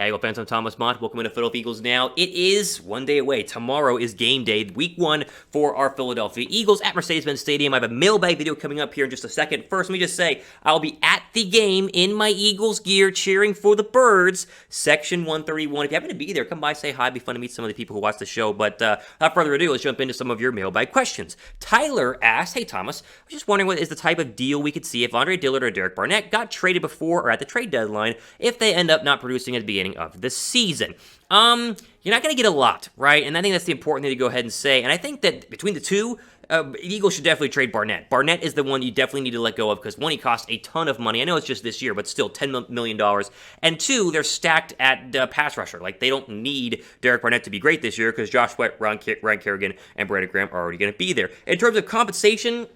Hey, well, fans, I'm Thomas Mott. Welcome to Philadelphia Eagles Now. It is one day away. Tomorrow is game day, week 1 for our Philadelphia Eagles at Mercedes-Benz Stadium. I have a mailbag video coming up here in just a second. First, let me just say, I'll be at the game in my Eagles gear cheering for the Birds, Section 131. If you happen to be there, come by, say hi. It'd be fun to meet some of the people who watch the show. But without further ado, let's jump into some of your mailbag questions. Tyler asked, hey, Thomas, I was just wondering what is the type of deal we could see if Andre Dillard or Derek Barnett got traded before or at the trade deadline if they end up not producing at the beginning of the season. You're not going to get a lot, right? And I think that's the important thing to go ahead and say. And I think that between the two, the Eagles should definitely trade Barnett. Barnett is the one you definitely need to let go of because, one, he costs a ton of money. I know it's just this year, but still $10 million. And two, they're stacked at pass rusher. Like, they don't need Derek Barnett to be great this year because Josh Sweat, Ryan Kerrigan, and Brandon Graham are already going to be there. In terms of compensation,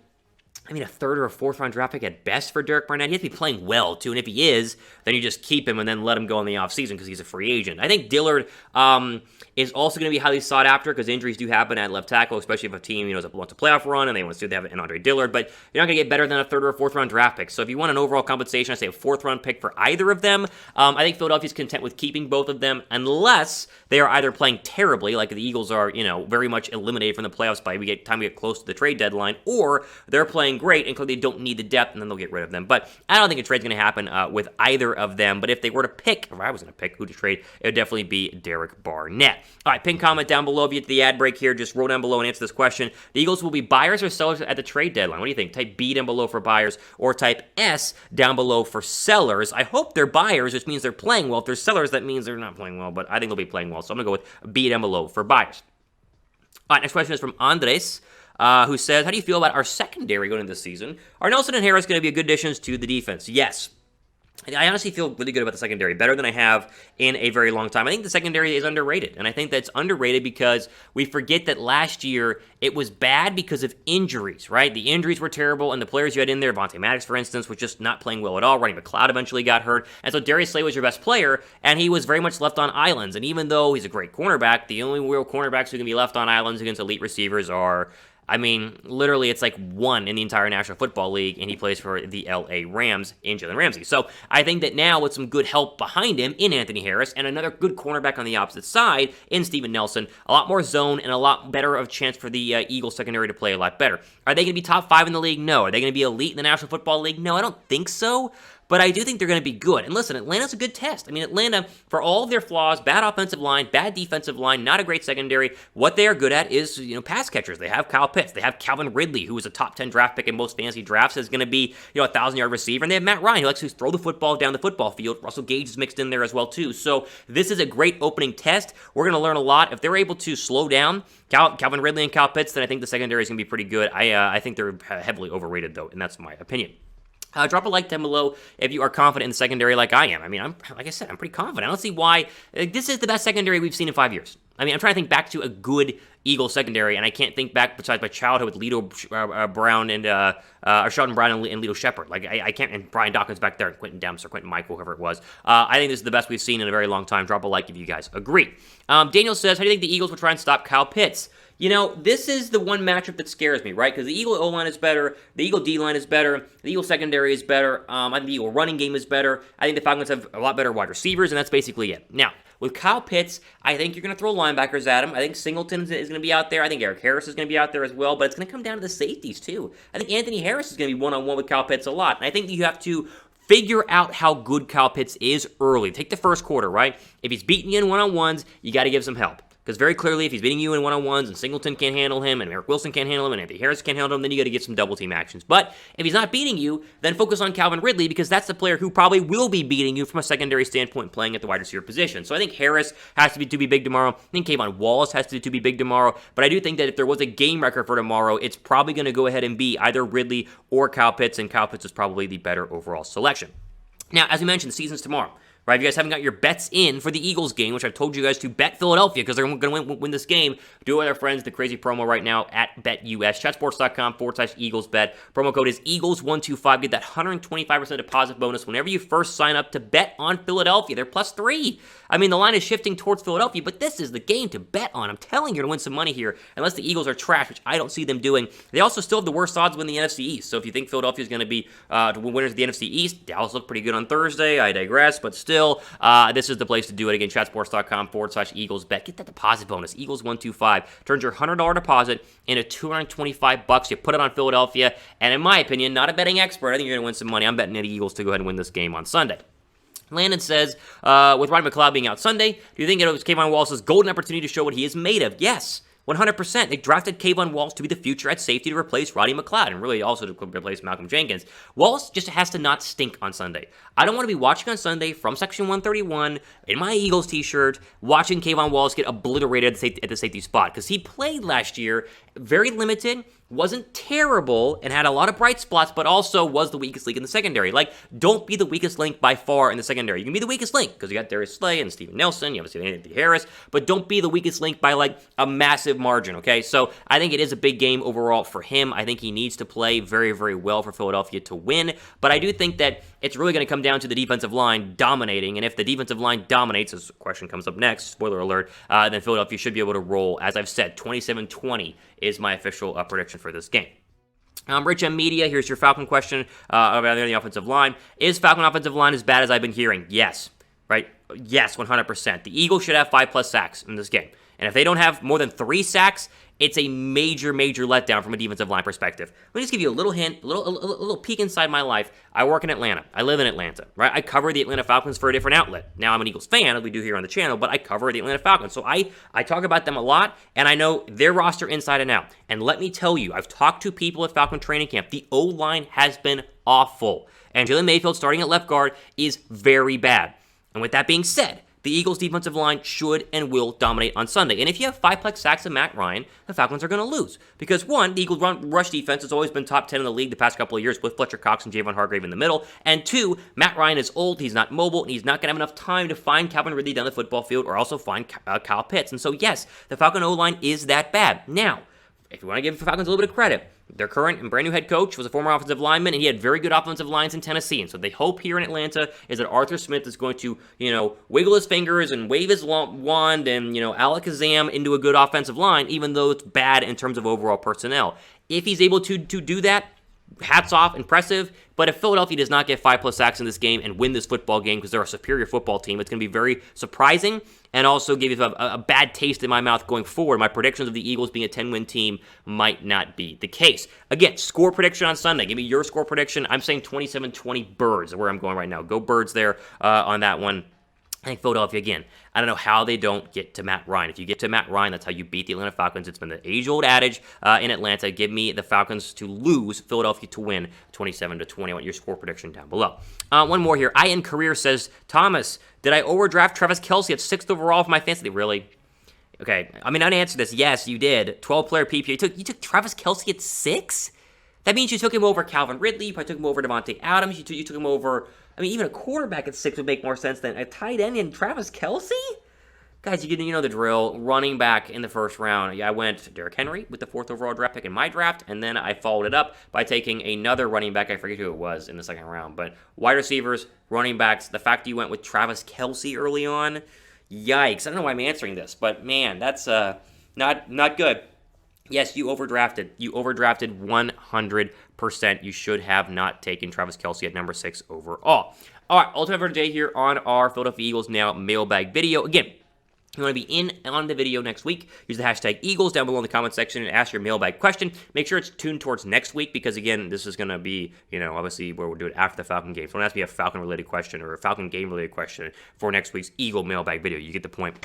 I mean, a third or a fourth round draft pick at best for Derek Barnett. He has to be playing well, too. And if he is, then you just keep him and then let him go in the offseason because he's a free agent. I think Dillard is also going to be highly sought after because injuries do happen at left tackle, especially if a team wants a playoff run and they want to have an Andre Dillard. But you're not going to get better than a third or a fourth round draft pick. So if you want an overall compensation, I say a fourth round pick for either of them. I think Philadelphia's content with keeping both of them unless they are either playing terribly, like the Eagles are, very much eliminated from the playoffs by time we get close to the trade deadline, or they're playing great and clearly don't need the depth, and then they'll get rid of them. But I don't think a trade's going to happen with either of them. But if they were to pick, if I was going to pick who to trade, it would definitely be Derek Barnett. All right, pin comment down below if you get to the ad break here. Just roll down below and answer this question. The Eagles will be buyers or sellers at the trade deadline. What do you think? Type B down below for buyers or type S down below for sellers. I hope they're buyers, which means they're playing well. If they're sellers, that means they're not playing well, but I think they'll be playing well. So I'm going to go with B down below for buyers. All right, next question is from Andres. Who says, how do you feel about our secondary going into this season? Are Nelson and Harris going to be good additions to the defense? Yes. I honestly feel really good about the secondary, better than I have in a very long time. I think the secondary is underrated, and I think that's underrated because we forget that last year it was bad because of injuries, right? The injuries were terrible, and the players you had in there, Vontae Maddox, for instance, was just not playing well at all. Rodney McLeod eventually got hurt, and so Darius Slay was your best player, and he was very much left on islands. And even though he's a great cornerback, the only real cornerbacks who can be left on islands against elite receivers are... literally, it's like one in the entire National Football League, and he plays for the LA Rams in Jalen Ramsey. So I think that now with some good help behind him in Anthony Harris and another good cornerback on the opposite side in Steven Nelson, a lot more zone and a lot better of a chance for the Eagles secondary to play a lot better. Are they going to be top 5 in the league? No. Are they going to be elite in the National Football League? No, I don't think so. But I do think they're going to be good. And listen, Atlanta's a good test. Atlanta, for all of their flaws, bad offensive line, bad defensive line, not a great secondary, what they are good at is, pass catchers. They have Kyle Pitts. They have Calvin Ridley, who is a top 10 draft pick in most fantasy drafts, is going to be, a 1,000-yard receiver. And they have Matt Ryan, who likes to throw the football down the football field. Russell Gage is mixed in there as well, too. So this is a great opening test. We're going to learn a lot. If they're able to slow down Calvin Ridley and Kyle Pitts, then I think the secondary is going to be pretty good. I think they're heavily overrated, though, and that's my opinion. Drop a like down below if you are confident in the secondary like I am. Like I said, I'm pretty confident. I don't see why. This is the best secondary we've seen in 5 years. I'm trying to think back to a good Eagles secondary, and I can't think back besides my childhood with Lito Brown and or Sheldon Brown and Lito Shepard. I can't, and Brian Dawkins back there, and Quentin Demps or Quentin Michael, whoever it was. I think this is the best we've seen in a very long time. Drop a like if you guys agree. Daniel says, how do you think the Eagles will try and stop Kyle Pitts? This is the one matchup that scares me, right? Because the Eagle O-line is better, the Eagle D-line is better, the Eagle secondary is better, I think the Eagle running game is better. I think the Falcons have a lot better wide receivers, and that's basically it. Now, with Kyle Pitts, I think you're going to throw linebackers at him. I think Singleton is going to be out there. I think Eric Harris is going to be out there as well, but it's going to come down to the safeties, too. I think Anthony Harris is going to be one-on-one with Kyle Pitts a lot, and I think that you have to figure out how good Kyle Pitts is early. Take the first quarter, right? If he's beating you in one-on-ones, you got to give some help. Because very clearly, if he's beating you in one-on-ones and Singleton can't handle him and Eric Wilson can't handle him and Anthony Harris can't handle him, then you got to get some double-team actions. But if he's not beating you, then focus on Calvin Ridley because that's the player who probably will be beating you from a secondary standpoint playing at the wide receiver position. So I think Harris has to be big tomorrow. I think Kayvon Wallace has to be big tomorrow. But I do think that if there was a game record for tomorrow, it's probably going to go ahead and be either Ridley or Kyle Pitts, and Kyle Pitts is probably the better overall selection. Now, as we mentioned, the season's tomorrow. Right, if you guys haven't got your bets in for the Eagles game, which I've told you guys to bet Philadelphia because they're going to win this game, do it with our friends. The crazy promo right now at BetUS. Chatsports.com/EaglesBet. Promo code is Eagles125. Get that 125% deposit bonus whenever you first sign up to bet on Philadelphia. They're +3. The line is shifting towards Philadelphia, but this is the game to bet on. I'm telling you, you're going to win some money here, unless the Eagles are trash, which I don't see them doing. They also still have the worst odds to win the NFC East. So if you think Philadelphia is going to be winners of the NFC East, Dallas looked pretty good on Thursday. I digress, but still. still, this is the place to do it. Again, chatsports.com/EaglesBet. Get that deposit bonus. Eagles125 turns your $100 deposit into $225. You put it on Philadelphia, and in my opinion, not a betting expert, I think you're going to win some money. I'm betting the Eagles to go ahead and win this game on Sunday. Landon says, with Rodney McLeod being out Sunday, do you think it was Kayvon Wallace's golden opportunity to show what he is made of? Yes. 100%. They drafted Kayvon Wallace to be the future at safety to replace Rodney McLeod and really also to replace Malcolm Jenkins. Wallace just has to not stink on Sunday. I don't want to be watching on Sunday from Section 131 in my Eagles t-shirt watching Kayvon Wallace get obliterated at the safety spot because he played last year, very limited, wasn't terrible, and had a lot of bright spots, but also was the weakest link in the secondary. Like, don't be the weakest link by far in the secondary. You can be the weakest link because you got Darius Slay and Steven Nelson, you obviously Anthony Harris, but don't be the weakest link by, like, a massive margin, okay? So I think it is a big game overall for him. I think he needs to play very, very well for Philadelphia to win, but I do think that it's really going to come down to the defensive line dominating, and if the defensive line dominates, as the question comes up next, spoiler alert, then Philadelphia should be able to roll. As I've said, 27-20 is my official prediction for this game. Rich M. Media, here's your Falcon question about the offensive line. Is Falcon offensive line as bad as I've been hearing? Yes. Right? Yes, 100%. The Eagles should have 5+ sacks in this game. And if they don't have more than 3 sacks, it's a major, major letdown from a defensive line perspective. Let me just give you a little hint, a little peek inside my life. I work in Atlanta. I live in Atlanta, right? I cover the Atlanta Falcons for a different outlet. Now, I'm an Eagles fan, as we do here on the channel, but I cover the Atlanta Falcons. So I talk about them a lot, and I know their roster inside and out. And let me tell you, I've talked to people at Falcon training camp. The O-line has been awful. And Jalen Mayfield starting at left guard is very bad. And with that being said, the Eagles' defensive line should and will dominate on Sunday. And if you have 5+ sacks of Matt Ryan, the Falcons are going to lose. Because, one, the Eagles' rush defense has always been top 10 in the league the past couple of years with Fletcher Cox and Javon Hargrave in the middle. And 2, Matt Ryan is old, he's not mobile, and he's not going to have enough time to find Calvin Ridley down the football field or also find Kyle Pitts. And so, yes, the Falcon O-line is that bad. Now, if you want to give the Falcons a little bit of credit, their current and brand new head coach was a former offensive lineman, and he had very good offensive lines in Tennessee. And so the hope here in Atlanta is that Arthur Smith is going to, wiggle his fingers and wave his wand and, Alakazam into a good offensive line, even though it's bad in terms of overall personnel. If he's able to do that, hats off, impressive. But if Philadelphia does not get 5+ sacks in this game and win this football game because they're a superior football team, it's going to be very surprising and also give you a bad taste in my mouth going forward. My predictions of the Eagles being a 10-win team might not be the case. Again, score prediction on Sunday. Give me your score prediction. I'm saying 27-20 Birds, where I'm going right now. Go Birds there on that one. I think Philadelphia, again, I don't know how they don't get to Matt Ryan. If you get to Matt Ryan, that's how you beat the Atlanta Falcons. It's been the age-old adage in Atlanta. Give me the Falcons to lose, Philadelphia to win 27-20. I want your score prediction down below. One more here. IN Career says, Thomas, did I overdraft Travis Kelce at 6th overall for my fantasy? Really? Okay, I mean, I'd answer this. Yes, you did. 12-player PPA. You took Travis Kelce at 6? That means you took him over Calvin Ridley. You probably took him over Devontae Adams. You took him over... I mean, even a quarterback at 6 would make more sense than a tight end in Travis Kelce? Guys, you know the drill. Running back in the first round. Yeah, I went Derrick Henry with the 4th overall draft pick in my draft, and then I followed it up by taking another running back. I forget who it was in the 2nd round. But wide receivers, running backs, the fact that you went with Travis Kelce early on, yikes. I don't know why I'm answering this, but man, that's not good. Yes, you overdrafted. You overdrafted 100%. You should have not taken Travis Kelce at number 6 overall. All right, ultimate for today here on our Philadelphia Eagles Now mailbag video. Again, if you want to be in on the video next week, use the hashtag Eagles down below in the comment section and ask your mailbag question. Make sure it's tuned towards next week because, again, this is going to be, obviously where we'll do it after the Falcon game. So don't ask me a Falcon-related question or a Falcon game-related question for next week's Eagle mailbag video. You get the point.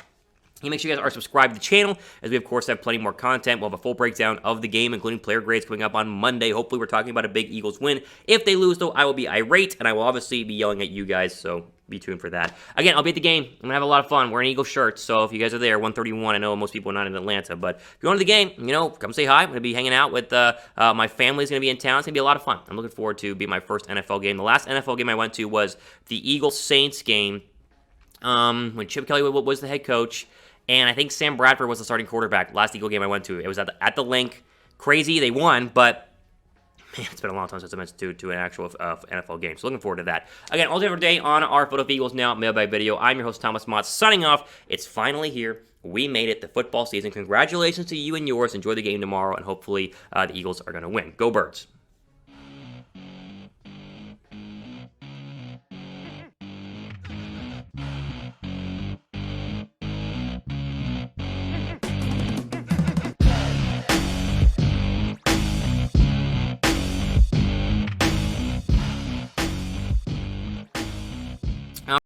And make sure you guys are subscribed to the channel, as we, of course, have plenty more content. We'll have a full breakdown of the game, including player grades, coming up on Monday. Hopefully, we're talking about a big Eagles win. If they lose, though, I will be irate, and I will obviously be yelling at you guys, so be tuned for that. Again, I'll be at the game. I'm going to have a lot of fun wearing Eagles shirts, so if you guys are there, 131, I know most people are not in Atlanta, but if you're going to the game, come say hi. I'm going to be hanging out with my family's going to be in town. It's going to be a lot of fun. I'm looking forward to being my first NFL game. The last NFL game I went to was the Eagles-Saints game when Chip Kelly was the head coach. And I think Sam Bradford was the starting quarterback last Eagle game I went to. It was at the link. Crazy, they won, but man, it's been a long time since I went to an actual NFL game. So looking forward to that. Again, all day every day on our Philadelphia Eagles Now mailbag video. I'm your host, Thomas Mott, signing off. It's finally here. We made it, the football season. Congratulations to you and yours. Enjoy the game tomorrow, and hopefully the Eagles are going to win. Go Birds.